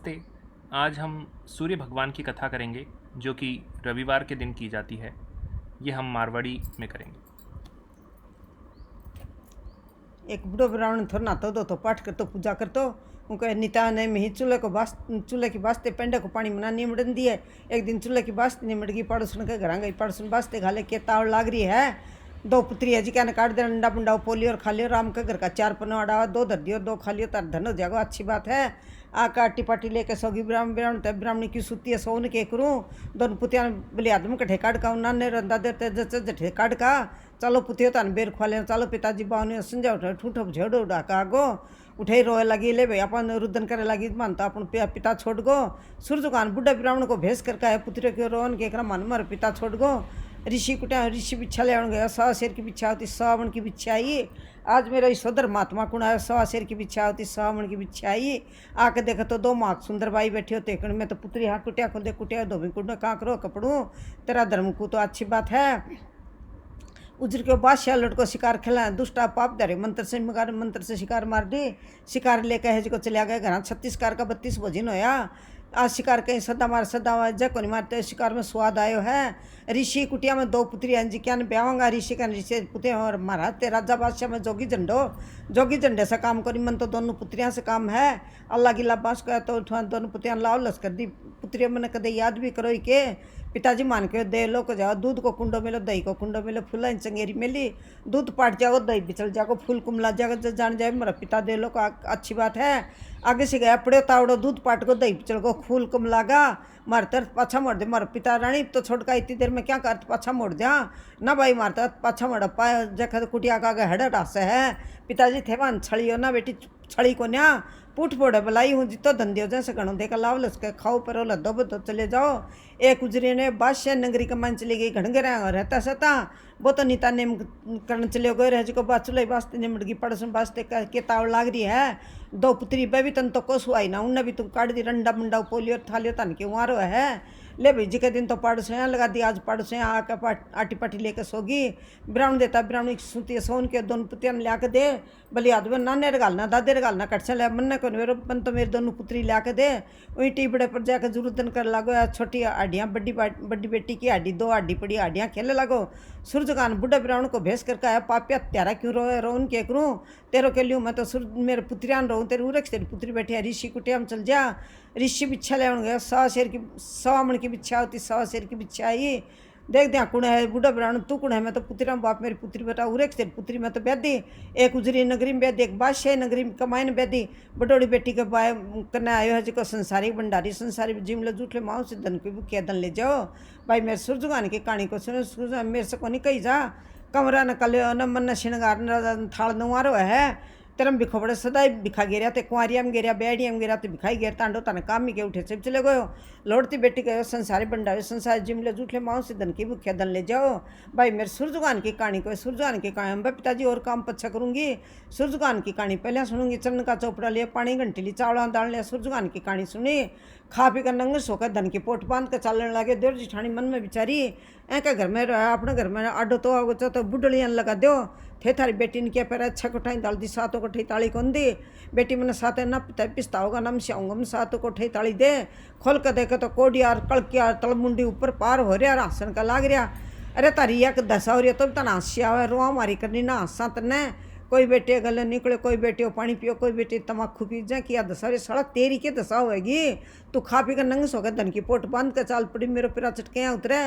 नमस्ते। आज हम सूर्य भगवान की कथा करेंगे जो कि रविवार के दिन की जाती है। ये हम मारवाड़ी में करेंगे। एक बूढ़ो ब्राह्मण थोड़ा नहातो धोतो पाठ करतो पूजा करतो उनको निता ने में ही चूल्हे की बास्ते पेंडे को पानी मना निमड़न दिए। एक दिन चूल्हे की बास्ते निमड़ गई, पड़ोसन के घर गई, पड़ोसन बास्ते घाले के तावड़ लाग रही है। दो पुत्री है जी क्या काट दे, अंडा बुंडा पोली और खा लियो। राम के घर का 4 पन्ना अड़ा, 2 धर दियो, 2 खा लियो, तार धन हो जाएगा, अच्छी बात है। आका आटी पाटी लेके सोगी ब्राह्मणी की सुती है सोन के करूँ। दोनों पुतिया बोले आदमी कठे काट का नाने रंदा देते जठे काट का चलो पुतियो तान बेर खुआ ले, चलो पिताजी बावने संजा उठे ठूठो झेड़ो उड़ा का आगो उठे रोए लगी, ले भाई अपन रुदन करे लगी, मानता अपन पिता छोड़ गो। सूर्य कान बुढ़ा ब्राह्मण को भेज करके है पुत्र के रोन के मन मर पिता छोड़ गो। ऋषि कुटिया ऋषि बिच्छा ले गया, 100 शेर की बिच्छा होती, 100 मन की बिच्छा आई। आज मेरा ईश्वर महात्मा कुण है, 100 शेर की बिच्छा होती, 100 मन की बिच्छा आई। आके देखो तो 2 माँ सुंदर बाई बैठी होते कण में तो पुत्री हाँ कुटिया खुदे कुटिया धोबी कुंड कहाँ करो कपड़ू तेरा धर्म को तो अच्छी बात है। उजर के बादशाह लट को शिकार खेला, दुष्टा पाप धरे मंत्र से शिकार मार दी। शिकार लेकर है को चलिया गया घर, 36 कार का 32 भोजन होया। आज शिकार कहीं सदा मार जय को नहीं मारते, शिकार में स्वाद आयो है। ऋषि कुटिया में 2 पुत्री हैं जी क्या ब्यावांगा, ऋषि का ऋषि पुते और महाराज ते राजा बादशाह में जोगी झंडे से काम करी, मन तो दोनों पुत्रियां से काम है। अल्लाह की लाबास का तो दोनों पुत्रियां लाओ लश्कर दी। पुत्रियों मैंने कदे याद भी करो के पिताजी मान के दे लो को जाओ, दूध को कुंडो मिलो, दही को कुंडो मिलो, फूला चंगेरी मिली, दूध पाट जाओ, दही बिचल जाओ, फूल कुमला जाओ, जान जाए मेरा पिता दे लो को अच्छी बात है। आगे से गया पड़े तावड़ो, दूध पाट को दही बिचल को फूल कुमलागा, मार तरत पाछा मोड़ दे। मार पिता रानी तो छोटका इतनी देर में क्या कर पाछा मोड़ दिया ना भाई, मार तरत पाछा मोड़ पाए जखा कुटिया का हेड डासे है। पिताजी थे वन छड़ियो ना बेटी, छड़ी को न्या पूठ फोड़े बुलाई हूँ जितो धंधे हो जैसे गणों देखा लाव लसके खाओ पर लद्दो बदो चले जाओ। एक उजरी ने बादशाह नगरी का मन चली गई, घड़ंगे रहता सता वो तो नीता नेम करने चले गए रह को बात चुलाई वास्ते निमट गई, पड़ोसन वास्ते के तावड़ लाग रही है। 2 पुत्री भी तन तो को सुहाई ना, उनने भी तुम काट दी, रंडा मुंडा पोलियो थालियो तन के वहाँ रो है। ले भाई जी के दिन तो पड़ोस लगा दी, आज पड़ोस आके आटी पाटी लेकर सोगी। ब्राह्मण देता, ब्राह्मण की सुती सोन के 2 पुतियां ला के दे, भले आदमी नाने रगालना दादे रगालना कट से ले, मन को मन तो मेरे 2 पुत्री ला के दे। वही टीबड़े पर जाकर जरूरतन कर लागो, छोटी हड्डियाँ बड्डी बेटी की हड्डी 2 हड्डी पड़ी हड्डियाँ खेले लागो। सूर्यकान बुढ़े ब्राह्मण को भेज करके आया, पापिया त्यारा क्यों रो उनके करूँ तेरो के लियो, मैं तो मेरे पुत्रियान रहूँ तेरे उरक तेरी पुत्री बैठी है। ऋषि कुटिया में चल जा, ऋषि बिच्छा ले गया, 100 मन की बिच्छा होती, 100 शेर की बिच्छा आई। देख दिया कुण है बूढ़ा ब्राह्मण, तू कुण है, मैं तो पुत्री बाप मेरी पुत्री बेटा उरेक तेरी पुत्री मैं तो बैदी। एक उजरी नगरी में बैदी, एक बादशाह नगरी में कमाइन बैदी। बडोड़ी बेटी के बाय करने आयो है जिको संसारी भंडारी, संसारी जिमले जूठले माओ से धन की भूखिया धन ले जाओ। भाई मेरे सूरजगान की कहानी को सुनो, मेरे से को नहीं कही जा। कमरा न कल्यो न मन न श्रृंगार न थाल नवारो है, तेरम बिखो बड़े सदाई बिखा गेरिया ते कुंवरिया में गेरिया बेड़िया में गेरिया ते बिखाई गेर तांडो ताने काम में के उठे सब चले गयो। लौटती बेटी गयो संसारी बंडावे, संसार जिमले जूठले माओ से धन की भूखिया धन ले जाओ। भाई मेरे सूरजगान की कहानी को, सूरजगान की कहानी मैं पिताजी और काम पच्छा करूँगी। सूरजगान की कहानी पहले सुनूंगी, चरण का चौपड़ा लिया, पानी घंटी ली, चावड़ा दाल लिया, सूरजगान की कहानी सुनी। खा पी कर नंगे सोकर धन की पोट बांध कर चलने लगे। देर जिठानी मन में बिचारी ऐका घर में रहा, अपने घर में आडो तो आगो तो बुढ़लियान लगा दो थे थारी बेटी ने क्या पैर अच्छा कोठाई दाल दी, 7 कोठाई ताली कौन दी बेटी मैंने 7 न पिस्ता होगा नम से आऊँगा, मैं 7 कोठाई ताली दे। खोल कर देखे तो कोडियार कड़कियार तलमुंडी ऊपर पार हो रहा, राशन का लाग रहा। अरे तारी एक दशा हो रही तो तना हंसिया हुआ रुआ मारी करनी ना हंसा तने। कोई बेटे गले निकले, कोई बेटे पानी पियो, कोई बेटे तमाकू पी जाए, किया दशा रे सड़क तेरी के दशा होएगी। तू खा पी कर नंगस होकर धन की पोट बांध कर चाल पड़ी, मेरे पिरा चटके यहाँ उतरे।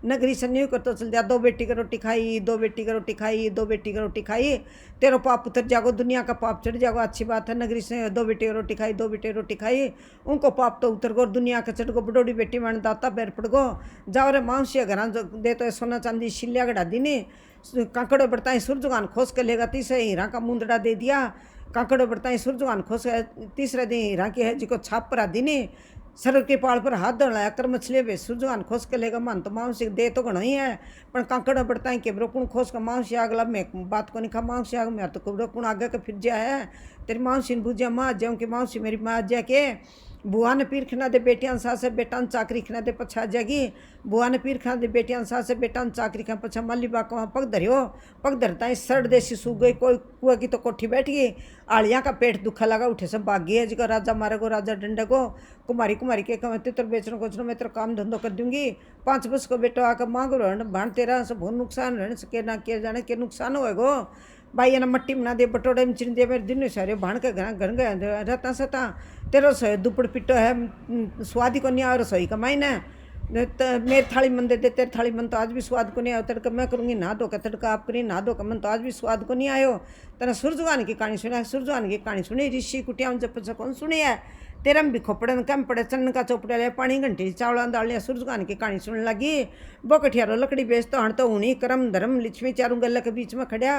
नगरी से न्यू कर तो चल जा, 2 बेटी की रोटी खाई, 2 बेटी की रोटी खाई, 2 बेटी की रोटी खाई, तेरो पाप उतर जागो, दुनिया का पाप चढ़ जागो, अच्छी बात है। नगरी से 2 बेटी की रोटी खाई, 2 बेटी की रोटी खाई, उनको पाप तो उतर गो, दुनिया का चढ़ गो। बडोड़ी बेटी मैंने दाता पैर पड़ गो। जाओ रे मांसिया घर दे तो सोना चांदी शिल्या गढ़ा दी ने, कांकड़ो बरताई सूरजगान खोस के लेगा, तीसरे हीरा का मुंदड़ा दे दिया। कांकड़ो बरताई सूरजगान खोस के तीसरे दिन हीरा की है जिको छाप पर आदि ने, सर के पाल पर हाथ धोलाया कर मछली बे सूरजगान खोस के लेगा। मन तो मांस दे तो घणो ही है, पर कांकड़ो बरताई के ब्रोकुण खोस का मांस आगला में बात को नहीं खा, मांस आग में तो ब्रोकुण आगे के फिर जा है। तेरी मांसी ने बुझिया माँ ज्यों की मांसी मेरी माँ जा के बुआ ने पीर खिना दे बेटियां सासे बेटान चाकरी खिना दे पछा जागी। बुआ ने पीर खिना दे बेटियां सासे बेटान चाकरी खा पछा माली बाक वहाँ पग धरियो। पग धरता ही सड़ देसी सू गई। कोई कुआ की तो कोठी बैठ गई। आलिया का पेट दुखा लगा उठे से भागी है जिको राजा मारे को राजा डंडे को। कुमारी कुमारी के कम तितर बेचनो कोचनो मैं तेरा काम धंधो कर दूंगी। 5 बस को बेटो आकर मांग रो भाण तेरा से बहुत नुकसान रहने से ना किया जाने के नुकसान होएगो। भाई ये ना मट्टी बना दे बटोड़े में चिन दे मेरे दिन सारे भाण के घर गया रहता सता तेरा रसोई दुपड़ पिटो है स्वाद को नहीं आ रसोई कमाई ना मेरी थाली मन दे दे तेरी थाली मन तो आज भी स्वाद को नहीं आयो। तड़का मैं करूँगी ना धो के तड़का आप करी ना धो के मन तो आज भी स्वाद को नहीं आयो। तेना सूरजगान की कहानी सुना सूरजगान की कहानी सुनी ऋषि कुटिया में जब कौन सुनी है तेरा भी खोपड़न कम पड़े चन्न का चौपड़ा लिया पानी घंटी चावल दाल लिया सूरजगान की कहानी सुनने लगी। बोकठियारो लकड़ी बेचता हण तो उन्हीं कर्म धर्म लिक्ष्मी चारों गल के बीच में खड़िया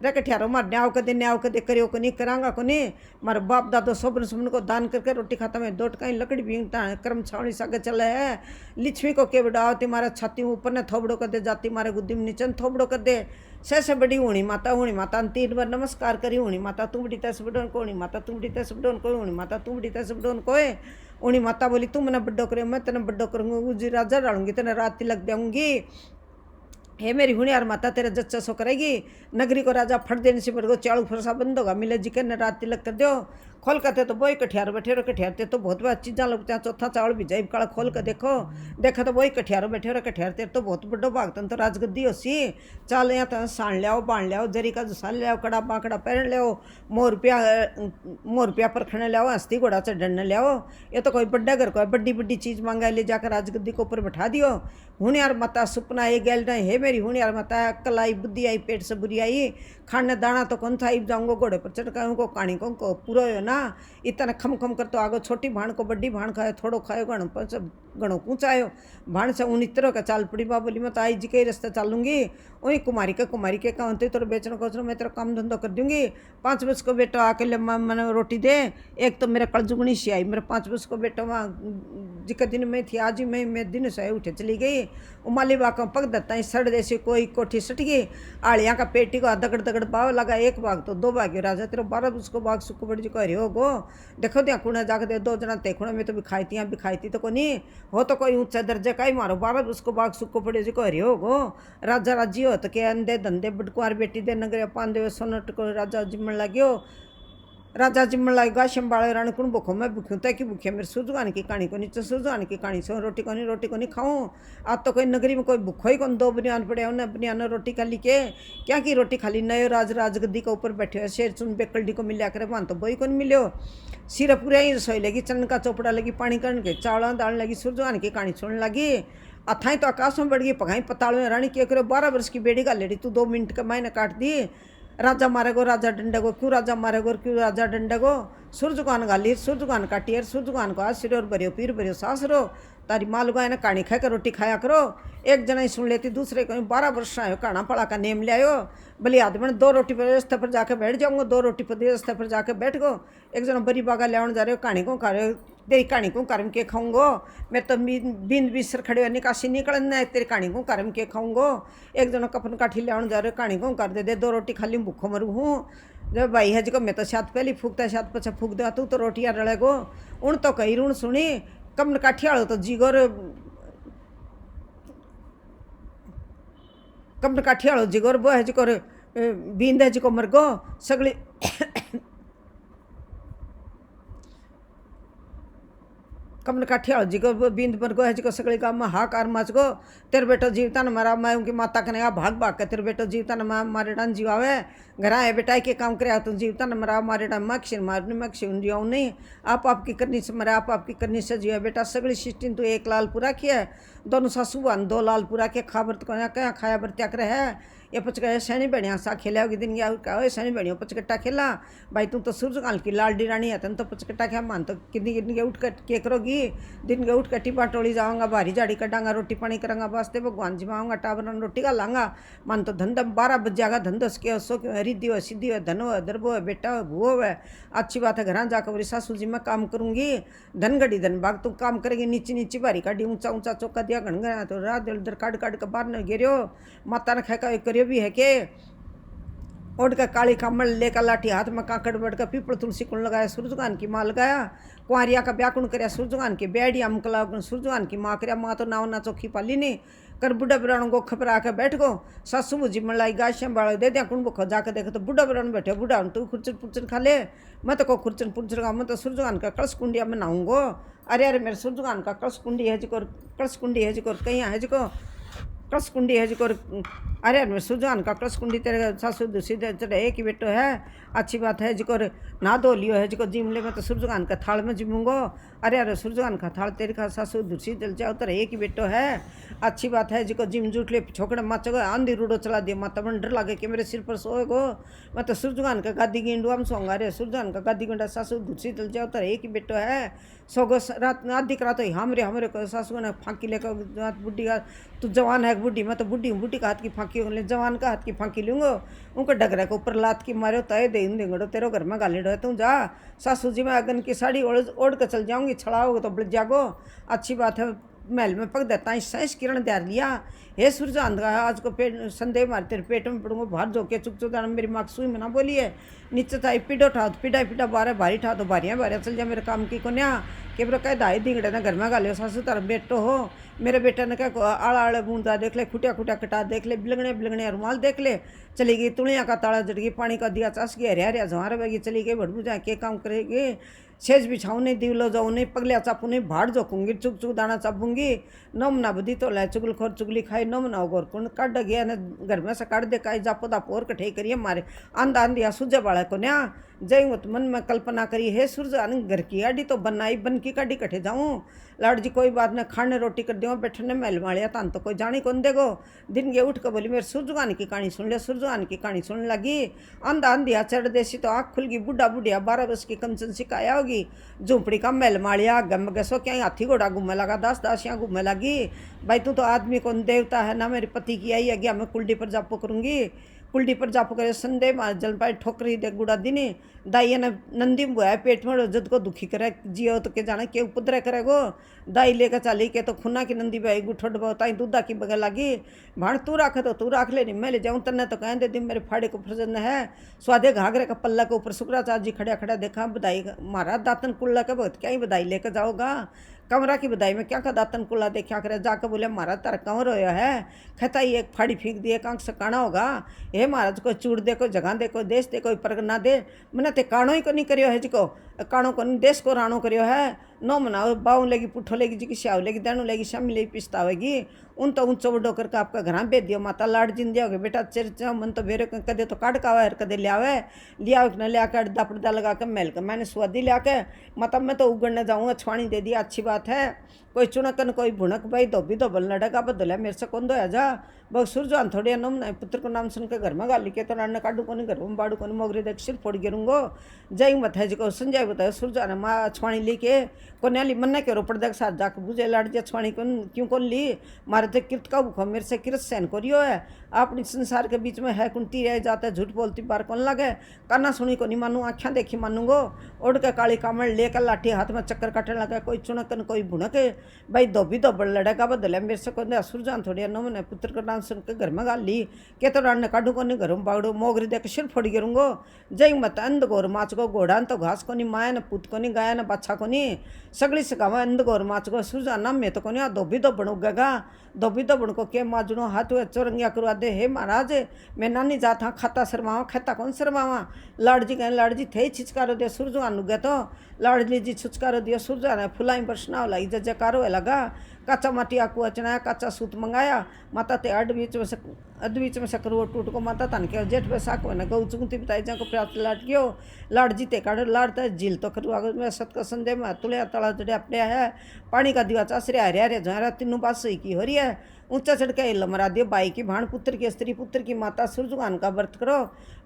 रे कठियारो मार न्याव कदे करियो को नहीं करांगा को नहीं मारे बाप दादो सोबन सुमन को दान करके रोटी खाता में 2 टकाई लकड़ी बींगता कर्म छावनी सागे चले है। लिक्ष्मी को के बड़ाओ तुम्हारा छाती ऊपर ने थोबड़ो कर दे जाती मारे गुद्दी में नीचे थोबड़ो कर दे से बड़ी हुणी माता 3 बार नमस्कार करी। हुणी माता तू बड़ी तस बडोन को हुणी माता तू बड़ी तस बडोन को हुणी माता तू बड़ी तस बडोन को हुणी माता बोली तू मैंने बड्डो करे मैं तेने बड्डो करूँगी उजी राजा डालूंगी तेने रात तिलक दूंगी। हे मेरी हुनियार माता तेरा जच्चा सो करेगी। नगरी को राजा फट देने से बरगो चालू फरसा बंद होगा मिले जी के न रात तिलक कर दो। खोल करते तो वही कठियारो बैठे रहो कठियारते तो बहुत बात चीज़ा लगता है। चौथा चावल भी जाइब काला खोल कर देखो तो वही कठियारो बैठे रहो कठियार तेरे तो बहुत बड़ो भागतन तो राजगद्दी हो सी चाल यहाँ तो साण लियाओ बाण लियाओ जरी का जुसा लियाओ कड़ा बाकड़ा पहन लियाओ मोर रुपया परखने लियाओ हस्ती घोड़ा चढ़ने लियाओ। ये तो कोई बड्डा घर को बड्डी बड्डी चीज़ मांगा ले जाकर राजगद्दी को ऊपर बैठा दियो। हुनियार माता सुपना ये गैल नहीं है मेरी हुनियार माता अक्ल आई बुद्धि आई पेट से बुरी आई खाने दाना तो कौन था इब जाऊँगो घोड़े पर चढ़ उनको कहानी को पूरा हो ना इतना खम खम कर तो आगो छोटी भाण को बड्डी भाण खाए थोड़ो खाए घणो कूचायो भाण से उन इतरो का चाल पड़ी बा बोली मैं तो आई जी के रास्ते चालूंगी वही कुमारी के कहते तो बेचनो कोचनो मैं तेरा काम धंधो कर दूंगी। 5 बस को बेटो आके ले मैंने रोटी दे एक तो मेरे कलजुगनी सी आई मेरे 5 बस को बेटो वहाँ जिक दिन में थी आज ही मैं दिन से उठे चली गई। उमाली बाक पग दत्ता ही सड़ जैसे कोई कोठी सट गई आलिया का पेटी को दगड़ दगड़ पाव लगा 1 भाग तो 2 भाग राजा तेरा 12 उसको भाग सुख बड़ी जी कह गो देखो त्या कुड़ा जाकर दे 2 जना तेखुणा में तो बिखाई थी तो को नहीं हो तो कोई ऊंचा दर्जे का ही मारो 12 उसको भाग सुख पड़े जी कह गो राजा राजी हो तो के अंधे धंधे बटकुआर बेटी दे नगर पान दे सोनट को राजा जिम्मन लाग्यो। राजा जिम्मन लगेगा शंबाले रण कुण भूखो मैं भूखूँ तय कि भूखे मेरे सूरजगान की कहानी को नीचे सूरजगान की कहानी से रोटी को नहीं खाऊँ। आज तो कोई नगरी में कोई भूखो ही कौन 2 बनियान पड़े उन्हें बनियान रोटी खा ली के क्या की रोटी खाली नयो राजगद्दी के ऊपर बैठे शेर चुन बेकल्डी को मिलिया करे वहाँ तो वही कौन मिलो सिर पूरा ही रसोई लगी चन्न का चौपड़ा लगी पानी करण के चावल दाल लगी सूरजगान की कहानी सुनने लगी। अथाई तो आकाश में बढ़ गई पगाई पतालों रानी क्या करो 12 वर्ष की बेड़ी का लेडी तू 2 मिनट का मायने काट दी। राजा मारेगो राजा डंडे क्यों राजा मारेगो क्यों राजा डंडे सूरजगान गाली सूरजगान काटियर सूरजगान को आज सिर और भरियो पीर भरियो सासरो तारी माँ लुगाए ना कहानी खा कर रोटी खाया करो। एक जना ही सुन लेती दूसरे को 12 वर्ष आयो काना पड़ा का नेम ले आयो भले आदमी 2 रोटी पर रास्ते पर जाकर बैठ जाऊँगा 2 रोटी पर रास्ते पर जाकर बैठ गो। एक जना बड़ी बागा ले जा रहे हो कहानी को खा रहे हो तेरी कहानी को कर्म के खाऊंगो मैं तो बिंद बिसर खड़े निकासी निकलना है तेरी कहानी को कर्म के खाऊंगो। एक जना कफन काठी ले जा रहे हो कहानी को कर दे 2 रोटी खाली भूखो मरू हूँ जब भाई है जी मैं तो शायद पहली फूकता शायद पछा फूक दे तू तो रोटियाँ रड़ेगो उन तो कही रून सुनी कमन काठियाड़ो तो जीगोर कमन काठियाड़ो जिगोर वो है जिको बींद है जिको मरगो सगली कमन काठियाड़ो जिको बींद मरगो है जिको सगली गाँव में हाकार मचगो तेरे बेटो जीवता न मरा मैं उनकी माता कने भाग भाग के तेरे बेटो जीवता न मारे डान जीवावे घर आए बेटा के काम करे तो जीवता न मरा मारे डान मक्षिन मारने मक्षिन जियो नहीं आप आपकी करनी से मरा आप आपकी करनी से जियो बेटा सगली सिस्टीन तो 1 लाल पूरा किया दोनों सासू बहन 2 लाल पूरा के खाबर तो क्या खाया बर त्याग रहे है ये पचका सैनी बढ़िया सा खेला होगी दिन क्या सैनी बढ़िया पचकट्टा खेला भाई तू तो सूरजगाल की लालडी रानी है तन तो पचकट्टा क्या मान तो कितनी कितनी के उठ कर के करोगी दिन के उठ कर टिपा टोली जाऊँगा भारी झाड़ी कटांगा रोटी पानी करांगा वास्ते भगवान जी माऊँगा टाबरन रोटी का लाऊंगा मान तो धंधा 12 बज जाएगा धंधो के सो क्यों रिद्धि हो सिद्धि हो धन हो दरबो है बेटा हो भूहो है अच्छी बात है घर जाकर बोली सासू जी मैं काम करूँगी धन घड़ी धन भाग तू काम करेगी नीची नीची भारी काटी ऊँचा ऊँचा चौका दिया घन गया तो रात इधर काट काट के बाहर न गिरो माता ने खेका करियो भी है के ओढ़ के काली कमल लेकर लाठी हाथ में काकड़ बढ़ कर पीपल तुलसी कुण लगाया सूरजगान की माँ लगाया कुंवरिया का ब्याकुण करया सूरजगान के बेड़िया मुकला सूरजगान की माँ करया माँ तो नाव ना चौखी पाली ने कर बुढ़ा ब्राण गो खपरा के बैठ गो सासू मुझी मलाई गाशियाँ बाड़ो दे दिया कुण को जाकर देखे तो बुढ़ा ब्राण बैठे बुढ़ा तू खुरचन पुरचन खा ले मैं तो को खुरचन पुरचन खा मैं तो सूरजगान का कलश कुंडिया में नहाऊंगो अरे मेरे सूरजगान का कलश कुंडी है जिको कलश कुंडी है जिको कहीं है जिको कलश कुंडी है जिको अरे मेरे सूरजगान का कलश कुंडी तेरे सासू दूसरी तेरे एक ही बेटो है अच्छी बात है जिको ना धो लियो है जिको जिम ले मैं तो सूरजगान का थाल में जिमूंगो अरे सूरजगान का थाल तेरे का सासू दूसरी जल जाओ तेरे एक ही बेटो है अच्छी बात है जिको जिम जुट ले छोकड़े माचो आंधी रूडो चला दिया माता मन डर लगे कि मेरे सिर पर सोएगो मैं तो सूरजगान का गादी गिंडू हम सोंगा अरे सूरजगान का गादी गिंडा सासू दूसरी जल जाओ तेरे एक ही बेटो है सोगो रात आधी रात हमरे को सासू ने फांकी लेकर बुढ़ी का तू जवान है बुढ़ी मैं तो बुढ़ी का हाथ की फांकी ले जवान का हाथ की फांकी लूँगो उनको डगरा के ऊपर लात की मारे तय दे देंगड़ो तेरे घर में गाली डो तू जा सासू जी मैं अगन की साड़ी ओढ़ कर चल जाऊंगी छड़ाओगे तो बल जागो अच्छी बात है महल में पक देता है सैंस किरण दे लिया हे सूरज अंधा आज को पेट संदेह मार तेरे पेट में पड़ूंगा बाहर जो के चुक चुका मेरी माँ सुई में ना बोली है नीचे था पीडो ठा पीडा बारह भारी ठा तो बारियाँ चल जा मेरे काम की कोन्या के बरो कह दाई दिंगड़े ना घर में गाले सासू तार बेटो हो मेरे बेटा ने क्या आड़ा आड़े बूंदा देख ले खुटिया कटा देख ले बिलगने रुमाल देख ले चली गई तुड़िया का ताड़ा जड़ गई पानी का दिया चास गया हरिया जहाँ रहेगी चली गई भड़बू जाए के काम करेगी सेज बिछाऊँ नहीं दिवलो जाऊँ नहीं पगलिया चापू नहीं भाड़ जोकूंगी चुक चुक दाना चापूंगी नम ना बुद्धि तो लै चुगल खोर चुगली खाई नम ना गोर कुंड काट गया ने घर में से काट दे काई जापो दापो और कठे करिए मारे आंधा आंधिया सूझे बाड़ा को न्या जय मत मन में कल्पना करी हे सूरज आन घर की आड़ी तो बनाई बन की काटी कठे जाऊँ लाड़ जी कोई बात न खाने रोटी कर दियो बैठने महल मालिया तान तो कोई जानी कौन देगो दिन के उठ कर बोली मेरे सूरजगान की कहानी सुन ले सूरजगान की कहानी सुन लगी आंधा आंधिया चढ़ देसी तो आँख खुल गई बुढ़ा बुढ़िया 12 वर्ष की कंचन सिखाया होगी झूंपड़ी का महल मालिया गम गसो क्या हाथी घोड़ा घूमने लगा दासियाँ घूमने लगी भाई तू तो आदमी कौन देवता है ना मेरे पति की आई है गया मैं कुल्डी पर जापो करूँगी कुल्डी पर जापो करे संदेह मार जल पाए ठोकरी दे गुड़ा दिनी दाई ने नंदी बुआ पेट में जद को दुखी करे जियो तो के जाने के उपद्रव करेगो दाई लेकर चली के तो खुना की नंदी भाई गुठोड बताई दूधा की बगल लगी भाण तू रखे तो तू रख ले नहीं मैं ले जाऊँ तन्ने तो कहें दे दी मेरे फाड़े को प्रसन्न है स्वादे घाघरे का पल्ला के ऊपर शुक्राचार्य जी खड़ा देखा बधाई मारा दातन कुल्ला के बहुत क्या ही बधाई लेकर जाओगा कमरा की बधाई में क्या का दातन कुल्ला देखा करे जाकर बोले महाराज तारा कंवर होया है कहता ही एक फाड़ी फेंक दिए कांक से काना होगा हे महाराज कोई चूड़ दे कोई जगह दे कोई देश दे कोई परगना दे मैंने ते काणो ही को नहीं करियो है जिको काणो को नहीं देश को राणो करियो है नो मनाओ बाऊ लेगी पुठो लेगी जी की श्याव लेगी दानू लेगी शामी लेगी पिस्ता होगी उन तो ऊंचो बड़ो करके आपका घर भेज दियो माता लाड जिन दिया बेटा चिर मन तो बेरे कदे तो काट का है कदे लियावे लिया न लिया कर दापड़ा लगा के मेल के मैंने स्वादी लिया के माता मैं तो उगड़ने जाऊँगा छवानी दे दिया अच्छी बात है कोई चुनकन कोई भुनक भाई धोबी धोबल लड़ेगा बदल है मेरे से कौन दो जा बहुत सूरजान थोड़ी नम नहीं पुत्र को नाम सुन के घर में गाली के तो नाने काटू को नहीं घर में बाड़ू को नहीं मोगरे देख सिर फोड़ गिरूंगो जय मत है जी संजय बताया सूरजान माँ छवाणी ली के कोन्या ली मन के रोपड़ देख साथ जाकर बुझे लाड़ जा छवाणी कौन क्यों कौन ली मारे तो किरत का भूखो मेरे से किरत सहन करियो है अपनी संसार के बीच में है कुंती रह जाता है झूठ बोलती बार कौन लगे काना सुनी को नहीं मानू आँखें देखी मानूंगो उड़ के काली कामड़ लेकर लाठी हाथ में चक्कर काटने लगा कोई चुनकन कोई भुनक भाई धोबी धोबड़ लड़ेगा बदल है मेरे से कौन सूरजान थोड़ी न मैंने पुत्र का नाम सुन के घर में गाल ली के तो रान काटू को नहीं घर में बागड़ो मोगरी देख सिर फोड़ गिरूंगो जय मत अंध गोर माच को घोड़ा तो घास को नहीं माया न पुत को नहीं गाया न बच्चा को नहीं सगड़ी से गावा अंध गोर माच को सूरजान नाम में तो को नहीं धोबी धोबड़ उगेगा धोबी धोबड़ को के माजुनो हाथ हुए चौरंगिया करवा दे हे महाराज मैं नानी जात हाँ खाता शर्मावा खाता कौन शर्मावा लाड़जी कहें लाड़जी थे छिचकारो दिया सूरजवान उगे तो लाड़ली जी छुचकारो दिया सूरजान फुलाई बरसना लाई जकारो लगा कच्चा माटी आकू अचनाया कच्चा सूत मंगाया माता ते अड बीच में से करो टूट को माता तन के जेठ बैसाख में गौ चुगती बताई जा को प्राप्त लाट गयो लाड़ जीते काढ़ लाड़ता झील तो करू आगे में सत का संदेह में तुले तला जड़े अपने है पानी का दिवा चासरे हरिया रे जहाँ तीनों बात सही की हो रही है ऊंचा चढ़ के लमरा दियो बाई की भाण पुत्र की स्त्री पुत्र की माता सूरजगान का व्रत करो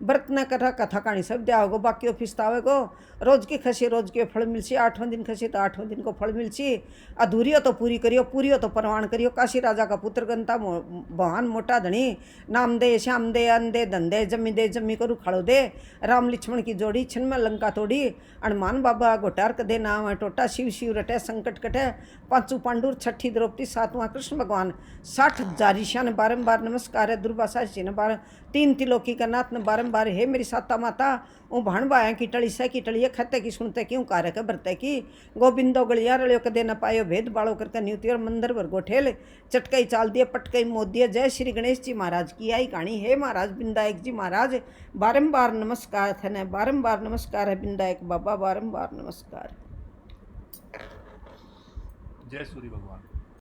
व्रत न कथा कथा कहानी सब दिया होगो बाकी फिस्ता होगो रोज की खसी रोज के फल मिलसी 8वें दिन खसी तो 8वें दिन को फल मिलसी अधूरी हो तो पूरी करियो पूरी हो तो परवान करियो काशी राजा का पुत्र गंता बहान मोटा धनी नाम दे श्याम दे अन दे धन दे जमी करू खड़ो दे। राम लक्ष्मण की जोड़ी छिन में लंका तोड़ी। हनुमान बाबा गोटार कदे नाम है टोटा। शिव शिव रटे संकट कटे। पांचू पांडुर छठी द्रौपदी सातवां कृष्ण भगवान। 60,000 ईशान बारंबार नमस्कार है। दुर्वासा जी ने बार 3 तिलोकी का नाथ ने बारंबार हे मेरी साता माता ऊ भाण बाया की टली से की टली खते की सुनते क्यों कार्य के बरते की। गोबिंदो गलिया रलियो कदे न पायो भेद बाड़ो करके न्यूति और मंदिर भर गोठेल चटकई चाल दिए पटकई मोद दिए। जय श्री गणेश जी महाराज की आई कहानी। हे महाराज बिंदायक जी महाराज बारंबार नमस्कार थे। बारंबार नमस्कार है बिंदायक बाबा बारंबार नमस्कार। जय सूर्य भगवान।